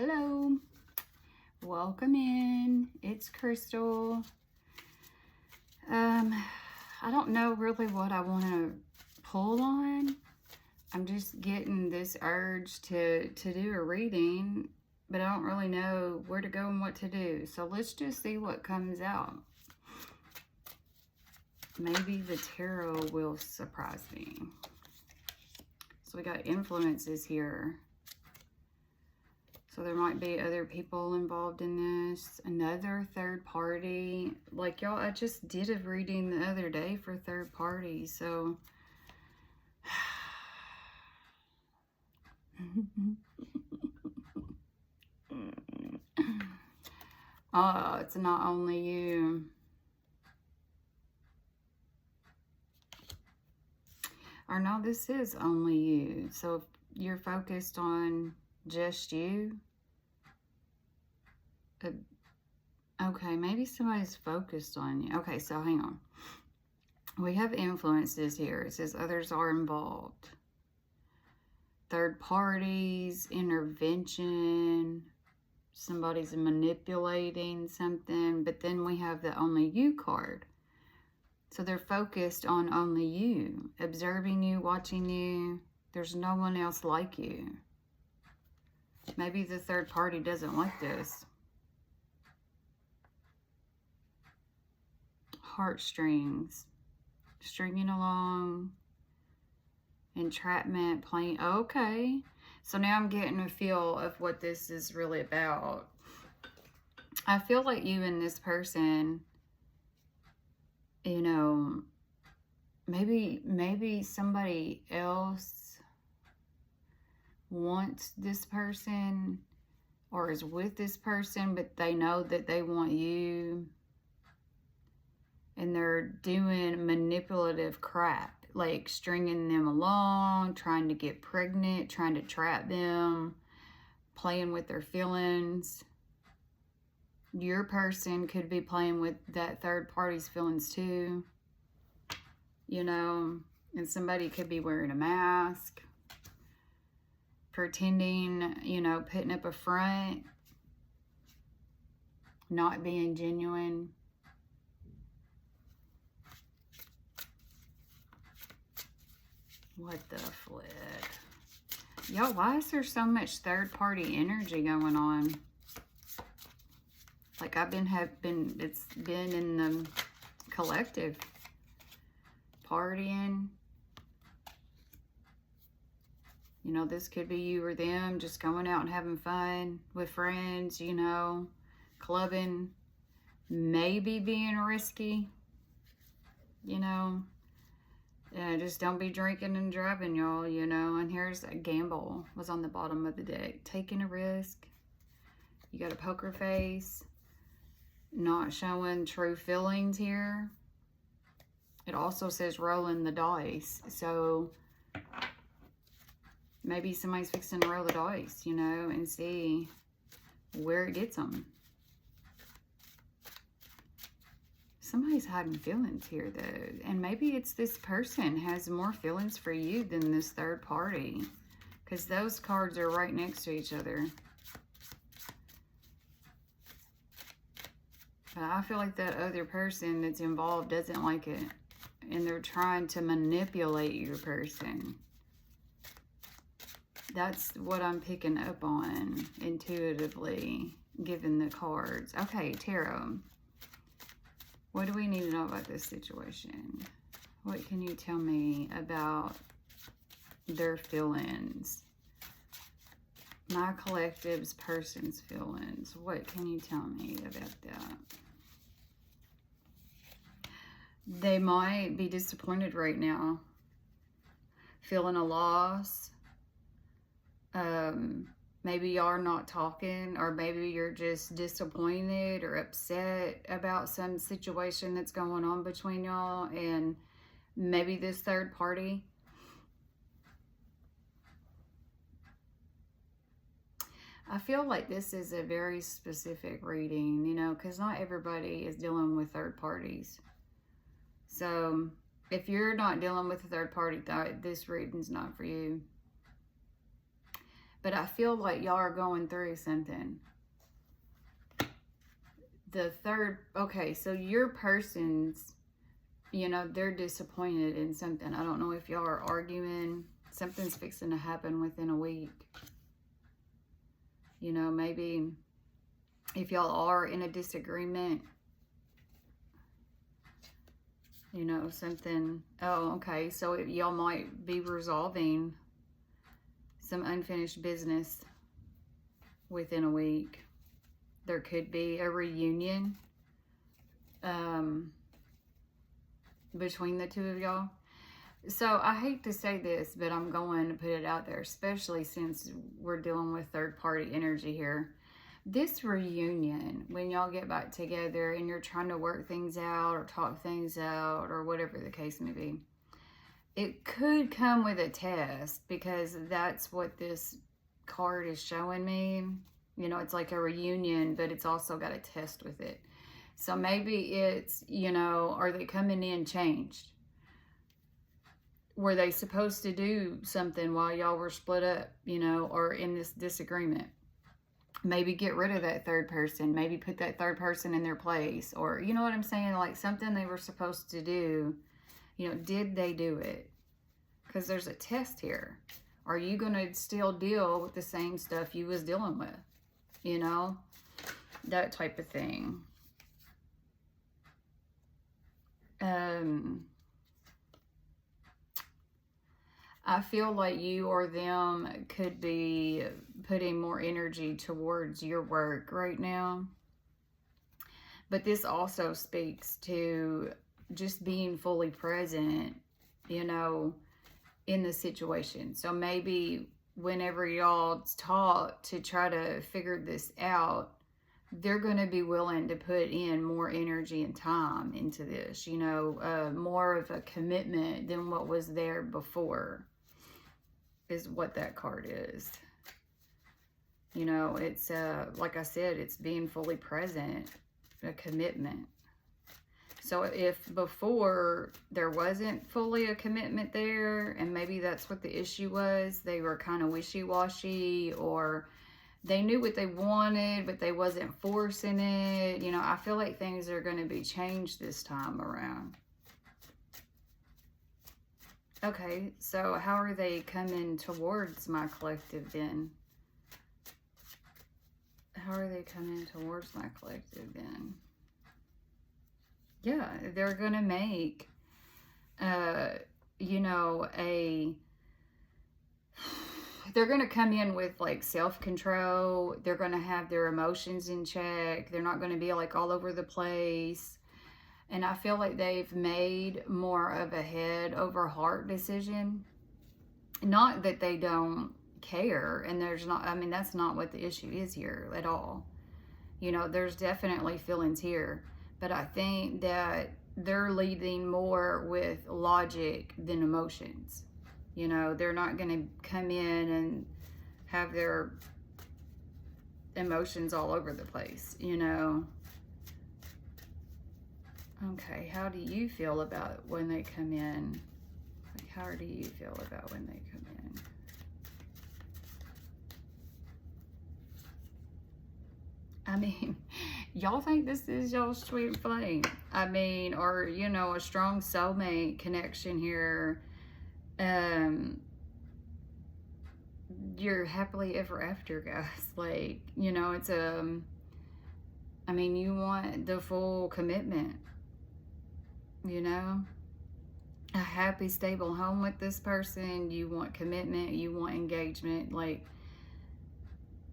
Hello, welcome in. It's Crystal. I don't know really what I want to pull on. I'm just getting this urge to do a reading, but I don't really know where to go and what to do. So let's just see what comes out. Maybe the tarot will surprise me. So we got influences here. So there might be other people involved in this. Another third party. Like y'all, I just did a reading the other day for third party. So oh, it's not only you. Or no, this is only you. So if you're focused on just you. Okay, maybe somebody's focused on you. Okay, so hang on. We have influences here. It says others are involved. Third parties, intervention, somebody's manipulating something. But then we have the only you card. So they're focused on only you, observing you, watching you. There's no one else like you. Maybe the third party doesn't like this. Heartstrings, stringing along, entrapment, playing. Okay, so now I'm getting a feel of what this is really about. I feel like you and this person, you know, maybe somebody else wants this person or is with this person, but they know that they want you. And they're doing manipulative crap, like stringing them along, trying to get pregnant, trying to trap them, playing with their feelings. Your person could be playing with that third party's feelings too, you know, and somebody could be wearing a mask, pretending, you know, putting up a front, not being genuine. What the flip? Yo, why is there so much third-party energy going on? Like it's been in the collective. Partying. You know, this could be you or them just going out and having fun with friends, you know, clubbing, maybe being risky, you know. Yeah, just don't be drinking and driving, y'all, you know. And here's a gamble was on the bottom of the deck. Taking a risk. You got a poker face. Not showing true feelings here. It also says rolling the dice. So maybe somebody's fixing to roll the dice, you know, and see where it gets them. Somebody's hiding feelings here, though. And maybe it's this person has more feelings for you than this third party. Because those cards are right next to each other. But I feel like that other person that's involved doesn't like it. And they're trying to manipulate your person. That's what I'm picking up on intuitively, given the cards. Okay, tarot. What do we need to know about this situation? What can you tell me about their feelings? My collective's person's feelings. What can you tell me about that? They might be disappointed right now. Feeling a loss. Maybe y'all are not talking, or maybe you're just disappointed or upset about some situation that's going on between y'all and maybe this third party. I feel like this is a very specific reading, you know, because not everybody is dealing with third parties. So if you're not dealing with a third party, this reading's not for you. But I feel like y'all are going through something. The third, okay, so your person's, you know, they're disappointed in something. I don't know if y'all are arguing. Something's fixing to happen within a week. You know, maybe if y'all are in a disagreement, you know, something. Oh, okay. So y'all might be resolving some unfinished business within a week. There could be a reunion between the two of y'all. So I hate to say this, but I'm going to put it out there, especially since we're dealing with third party energy here. This reunion, when y'all get back together and you're trying to work things out or talk things out or whatever the case may be, it could come with a test, because that's what this card is showing me. You know, it's like a reunion, but it's also got a test with it. So maybe it's, you know, are they coming in changed? Were they supposed to do something while y'all were split up, you know, or in this disagreement? Maybe get rid of that third person. Maybe put that third person in their place. Or, you know what I'm saying? Like something they were supposed to do. You know, did they do it? Because there's a test here. Are you going to still deal with the same stuff you was dealing with? You know? That type of thing. I feel like you or them could be putting more energy towards your work right now. But this also speaks to just being fully present, you know, in the situation. So maybe whenever y'all talk to try to figure this out, they're going to be willing to put in more energy and time into this, you know, more of a commitment than what was there before. Is what that card is. You know, it's like I said, it's being fully present, a commitment. So if before there wasn't fully a commitment there, and maybe that's what the issue was, they were kind of wishy-washy, or they knew what they wanted but they wasn't forcing it, you know, I feel like things are going to be changed this time around. Okay, so how are they coming towards my collective then? How are they coming towards my collective then? Yeah, they're going to make, you know, they're going to come in with like self-control. They're going to have their emotions in check. They're not going to be like all over the place. And I feel like they've made more of a head over heart decision. Not that they don't care, and there's not, I mean, that's not what the issue is here at all. You know, there's definitely feelings here, but I think that they're leading more with logic than emotions. You know, they're not going to come in and have their emotions all over the place, you know. Okay, how do you feel about when they come in? Like, how do you feel about when they come in? I mean, y'all think this is y'all's sweet flame. I mean, or, you know, a strong soulmate connection here. You're happily ever after, guys. Like, you know, it's I mean, you want the full commitment. You know, a happy, stable home with this person. You want commitment. You want engagement. Like,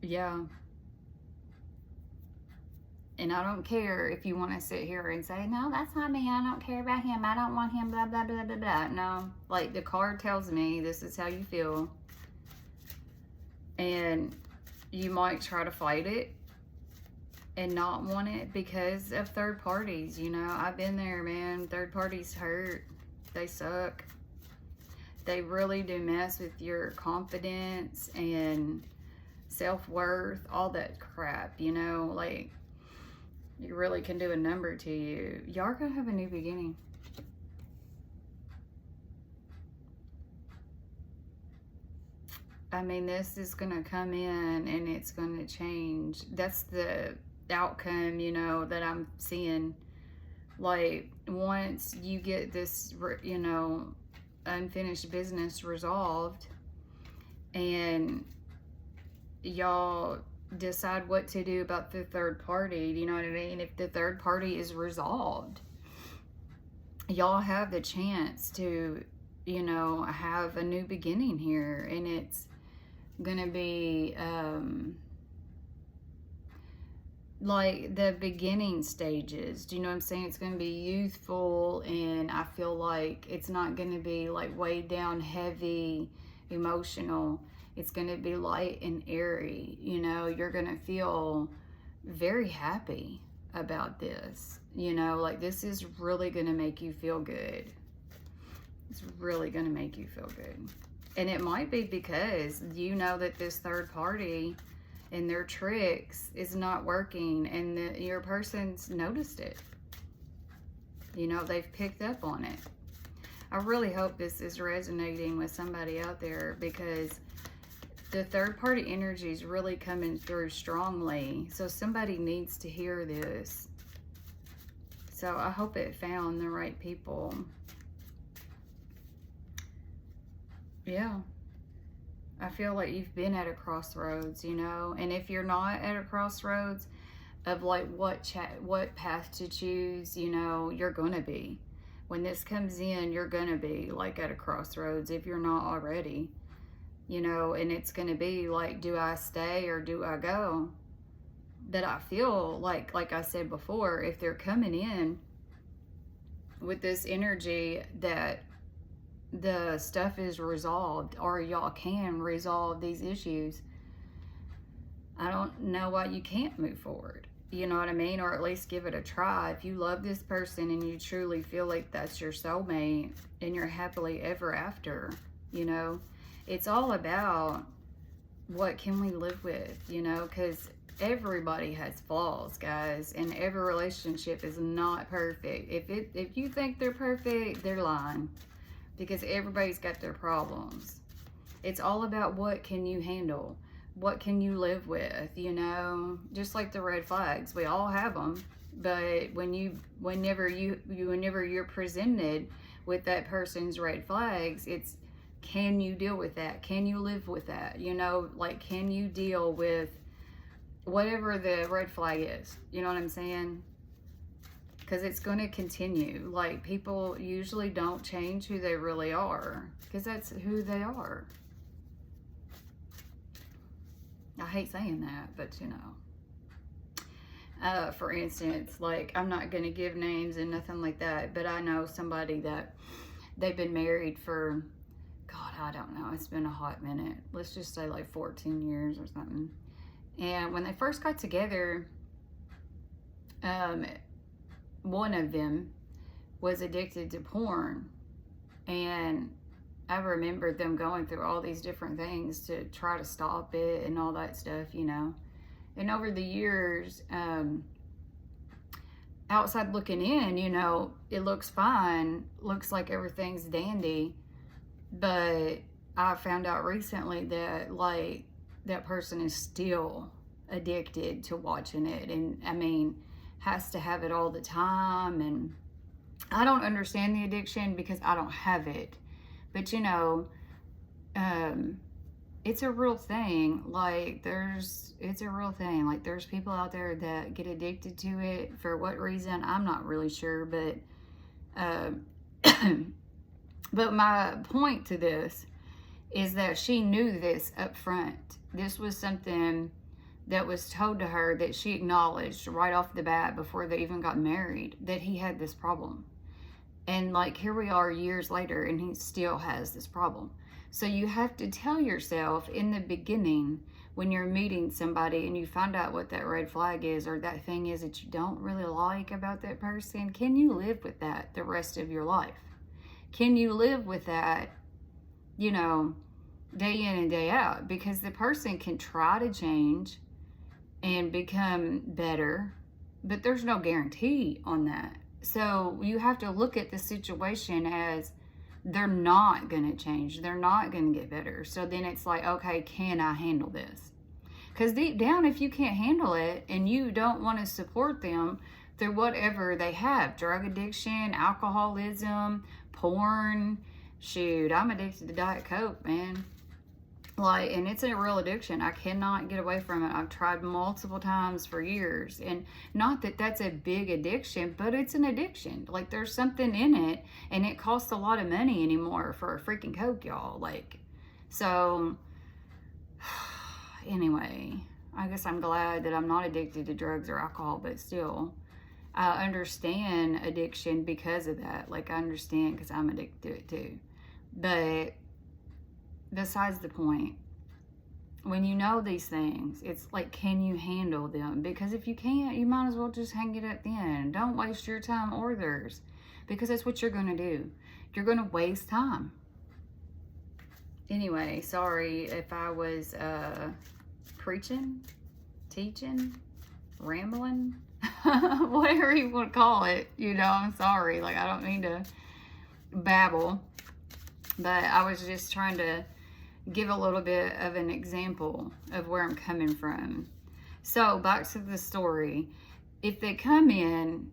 yeah. And I don't care if you want to sit here and say, no, that's not me. I don't care about him. I don't want him, blah, blah, blah, blah, blah. No, like the card tells me this is how you feel. And you might try to fight it and not want it because of third parties. You know, I've been there, man. Third parties hurt. They suck. They really do mess with your confidence and self-worth, all that crap, you know, like, it really can do a number to you. Y'all are gonna have a new beginning. I mean, this is going to come in and it's going to change. That's the outcome, you know, that I'm seeing. Like, once you get this, you know, unfinished business resolved and y'all decide what to do about the third party, you know what I mean? If the third party is resolved, y'all have the chance to, you know, have a new beginning here. And it's gonna be like the beginning stages. Do you know what I'm saying? It's gonna be youthful, and I feel like it's not gonna be like weighed down, heavy, emotional. It's gonna be light and airy. You know, you're gonna feel very happy about this. You know, like this is really gonna make you feel good. It's really gonna make you feel good. And it might be because you know that this third party and their tricks is not working, and your person's noticed it. You know, they've picked up on it. I really hope this is resonating with somebody out there, because the third party energy is really coming through strongly. So somebody needs to hear this. So I hope it found the right people. Yeah. I feel like you've been at a crossroads, you know, and if you're not at a crossroads of like what path to choose, you know, you're gonna be. When this comes in, you're gonna be like at a crossroads if you're not already, you know, and it's gonna be like, do I stay or do I go? That I feel like I said before, if they're coming in with this energy that the stuff is resolved, or y'all can resolve these issues, I don't know why you can't move forward. You know what I mean? Or at least give it a try. If you love this person and you truly feel like that's your soulmate and you're happily ever after, you know, it's all about what can we live with, you know, because everybody has flaws, guys, and every relationship is not perfect. If you think they're perfect, they're lying. Because everybody's got their problems. It's all about what can you handle? What can you live with, you know? Just like the red flags, we all have them. But whenever you're presented with that person's red flags, it's, can you deal with that? Can you live with that? You know, like, can you deal with whatever the red flag is? You know what I'm saying? Because it's going to continue. Like, people usually don't change who they really are, because that's who they are. I hate saying that, but you know. For instance, like, I'm not going to give names and nothing like that, but I know somebody that they've been married for, God, I don't know, it's been a hot minute. Let's just say like 14 years or something. And when they first got together, one of them was addicted to porn, and I remember them going through all these different things to try to stop it and all that stuff, you know. And over the years, outside looking in, you know, it looks fine, looks like everything's dandy, but I found out recently that, like, that person is still addicted to watching it, and I mean, has to have it all the time. And I don't understand the addiction because I don't have it, but you know, it's a real thing. Like, it's a real thing. Like, there's people out there that get addicted to it. For what reason, I'm not really sure, but but my point to this is that she knew this up front. This was something that was told to her, that she acknowledged right off the bat before they even got married, that he had this problem. And like, here we are years later and he still has this problem. So you have to tell yourself in the beginning, when you're meeting somebody and you find out what that red flag is, or that thing is that you don't really like about that person, can you live with that the rest of your life? Can you live with that, you know, day in and day out? Because the person can try to change and become better, but there's no guarantee on that. So you have to look at the situation as they're not going to change. They're not going to get better. So then it's like, okay, can I handle this? Because deep down, if you can't handle it and you don't want to support them through whatever they have, drug addiction, alcoholism, porn, shoot, I'm addicted to Diet Coke, man. Like, and it's a real addiction. I cannot get away from it. I've tried multiple times for years. And not that that's a big addiction, but it's an addiction. Like, there's something in it, and it costs a lot of money anymore for a freaking Coke, y'all. Like, so anyway, I guess I'm glad that I'm not addicted to drugs or alcohol, but still, I understand addiction because of that. Like, I understand because I'm addicted to it too. But besides the point, when you know these things, it's like, can you handle them? Because if you can't, you might as well just hang it up then. Don't waste your time or theirs, because that's what you're going to do. You're going to waste time. Anyway, sorry if I was preaching, teaching, rambling, whatever you want to call it. You know, I'm sorry. Like, I don't mean to babble, but I was just trying to give a little bit of an example of where I'm coming from. So back to the story. If they come in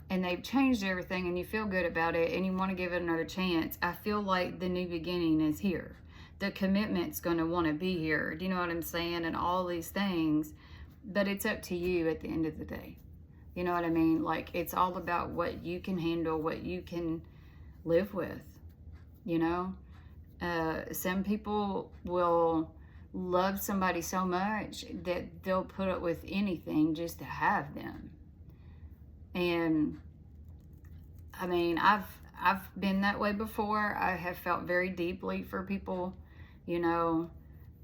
and they've changed everything and you feel good about it and you want to give it another chance, I feel like the new beginning is here. The commitment's going to want to be here. Do you know what I'm saying? And all these things. But it's up to you at the end of the day. You know what I mean? Like, it's all about what you can handle, what you can live with, you know? Some people will love somebody so much that they'll put up with anything just to have them. And I mean, I've been that way before. I have felt very deeply for people, you know,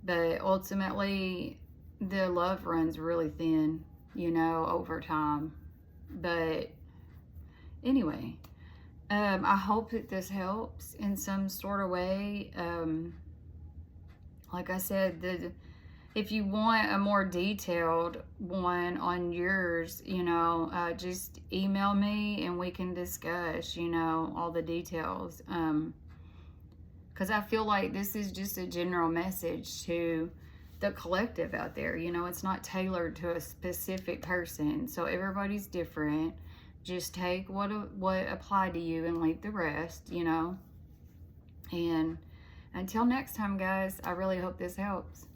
but ultimately the love runs really thin, you know, over time. But anyway, I hope that this helps in some sort of way. Like I said, if you want a more detailed one on yours, you know, just email me and we can discuss, you know, all the details. Because I feel like this is just a general message to the collective out there. You know, it's not tailored to a specific person. So everybody's different. Just take what applied to you and leave the rest, you know. And until next time, guys, I really hope this helps.